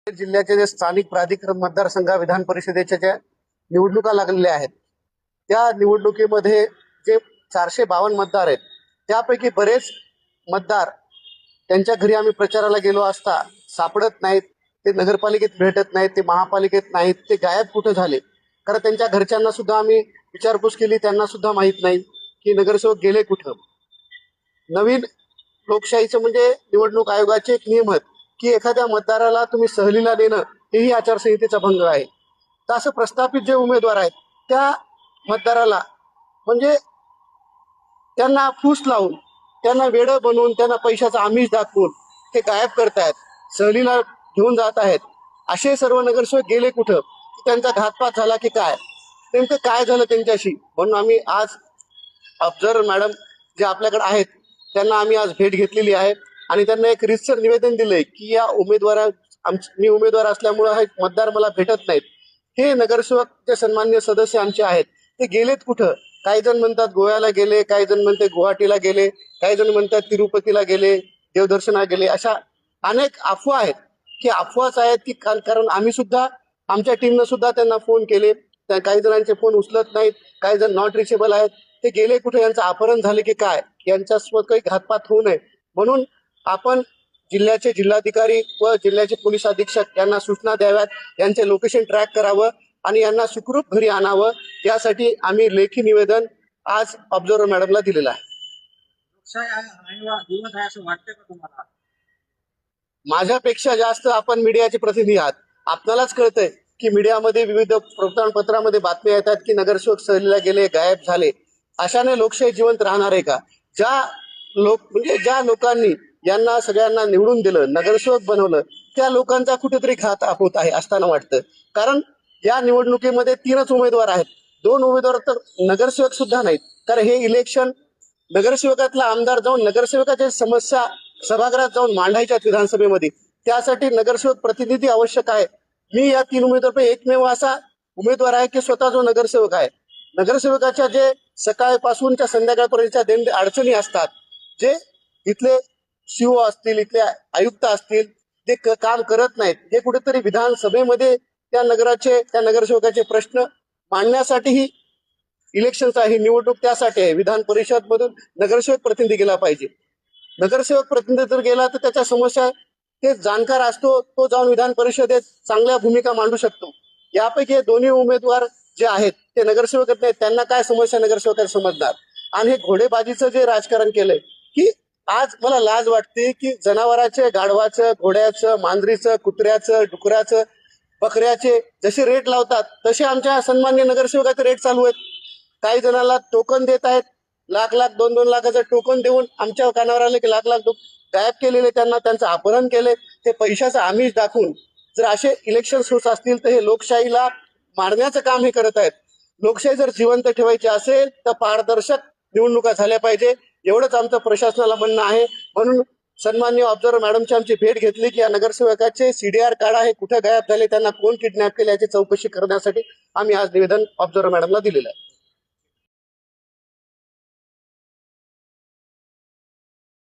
जिल्ह्याचे जे स्थानिक प्राधिकरण मतदारसंघ विधान परिषदेच्या ज्या निवडणुका लागलेल्या आहेत त्या निवडणुकीमध्ये जे 452 मतदार आहेत त्यापैकी बरेच मतदार त्यांच्या घरी आम्ही प्रचाराला गेलो असता सापडत नाहीत. ते नगरपालिकेत भेटत नाहीत, ते महापालिकेत नाहीत, ते गायब कुठे झाले. कारण त्यांच्या घरच्यांना सुद्धा आम्ही विचारपूस केली, त्यांना सुद्धा माहित नाही की नगरसेवक गेले कुठं. नवीन लोकशाहीचं म्हणजे निवडणूक आयोगाचे एक नियम आहेत की एखाद्या मतदाराला तुम्ही सहलीला देणं हेही आचारसंहितेचा भंग आहे. तर असं प्रस्थापित जे उमेदवार आहेत त्या मतदाराला म्हणजे त्यांना फूस लावून, त्यांना वेडं बनवून, त्यांना पैशाचा आमिष दाखवून ते गायब करतायत, सहलीला घेऊन जात आहेत. असे सर्व नगरसेवक गेले कुठं? त्यांचा घातपात झाला की काय? नेमकं काय झालं त्यांच्याशी? म्हणून आम्ही आज ऑब्झर्वर मॅडम जे आपल्याकडे आहेत त्यांना आम्ही आज भेट घेतलेली आहे आणि त्यांना एक रितसर निवेदन दिलंय की या मी उमेदवार असल्यामुळे हे मतदार मला भेटत नाहीत. हे नगरसेवक जे सन्मान्य सदस्य आमचे आहेत ते गेलेत कुठं? काही जण म्हणतात गोव्याला गेले, काही जण म्हणतात गुवाहाटीला गेले, काही जण म्हणतात तिरुपतीला गेले, देवदर्शनाला गेले. अशा अनेक अफवा आहेत की अफवाच आहेत की कारण आम्ही सुद्धा आमच्या टीमनं सुद्धा त्यांना फोन केले. काही जणांचे फोन उचलत नाहीत, काही जण नॉट रिचेबल आहेत. ते गेले कुठे? यांचं अपहरण झाले की काय? यांच्यासोबत काही घातपात होऊ नये म्हणून आपण जिल्ह्याचे जिल्हाधिकारी व जिल्ह्याचे पोलीस अधीक्षक यांना सूचना द्याव्यात, यांचे लोकेशन ट्रॅक करावं आणि यांना सुखरूप घरी आणावं. यासाठी आम्ही लेखी निवेदन आज ऑब्झर्वर मॅडमला दिलेलं आहे. माझ्यापेक्षा जास्त आपण मीडियाचे प्रतिनिधी आहात. आपल्यालाच कळतंय की मीडियामध्ये विविध वृत्तपत्रामध्ये बातम्या येतात की नगरसेवक सहलीला गेले, गायब झाले. अशाने लोकशाही जिवंत राहणार आहे का? ज्या लोकांनी यांना सगळ्यांना निवडून दिलं, नगरसेवक बनवलं, त्या लोकांचा कुठेतरी घात होत आहे असताना वाटतं. कारण या निवडणुकीमध्ये 3च उमेदवार आहेत. 2 उमेदवार तर नगरसेवक सुद्धा नाहीत. कारण हे इलेक्शन नगरसेवकातला आमदार जाऊन नगरसेवकाच्या समस्या सभागृहात जाऊन मांडायच्या विधानसभेमध्ये, त्यासाठी नगरसेवक प्रतिनिधी आवश्यक आहे. मी या 3 उमेदवारांपैकी एकमेव असा उमेदवार आहे की स्वतः जो नगरसेवक आहे. नगरसेवकाच्या जे सकाळपासूनच्या संध्याकाळपर्यंतच्या अडचणी असतात, जे इथले सीओ असतील, इथले आयुक्त असतील, ते काम करत नाहीत. हे कुठेतरी विधानसभेमध्ये त्या नगरसेवकाचे प्रश्न मांडण्यासाठीही इलेक्शनचा ही निवडणूक त्यासाठी आहे. विधान परिषद मधून नगरसेवक प्रतिनिधी गेला पाहिजे. नगरसेवक प्रतिनिधी जर गेला तर त्याच्या समस्या ते जाणकार असतो, तो जाऊन विधान परिषदेत चांगल्या भूमिका मांडू शकतो. यापैकी हे दोन्ही उमेदवार जे आहेत ते नगरसेवक नाहीत. त्यांना काय समस्या नगरसेवकांना समजणार? आणि हे घोडेबाजीचं जे राजकारण केलंय की आज मला लाज वाटते की जनावरांचे, गाढवाचं, घोड्याचं, मांजरीचं, कुत्र्याचं, डुकराचं, बकऱ्याचे जसे रेट लावतात तसे आमच्या सन्मान्य नगरसेवकाचे रेट चालू आहेत. काही जणांना टोकन देत आहेत, लाख 2-2 लाखाचं टोकन देऊन आमच्या कानावर आले की लाख गायब केलेले, त्यांना त्यांचं अपहरण केले. ते पैशाचं आमिष दाखवून जर असे इलेक्शन होत असतील तर हे लोकशाहीला मारण्याचं काम हे करत आहेत. लोकशाही जर जिवंत ठेवायची असेल तर पारदर्शक निवडणुका झाल्या पाहिजे, एवढंच आमचं प्रशासनाला म्हणणं आहे. म्हणून सन्मान्य ऑब्झर्वर मॅडमची आमची भेट घेतली की या नगरसेवकाचे सीडीआर काढा, हे कुठे गायब झाले, त्यांना कोण किडनॅप केले याची चौकशी करण्यासाठी आम्ही आज निवेदन ऑब्झर्वर मॅडमला दिलेलं आहे.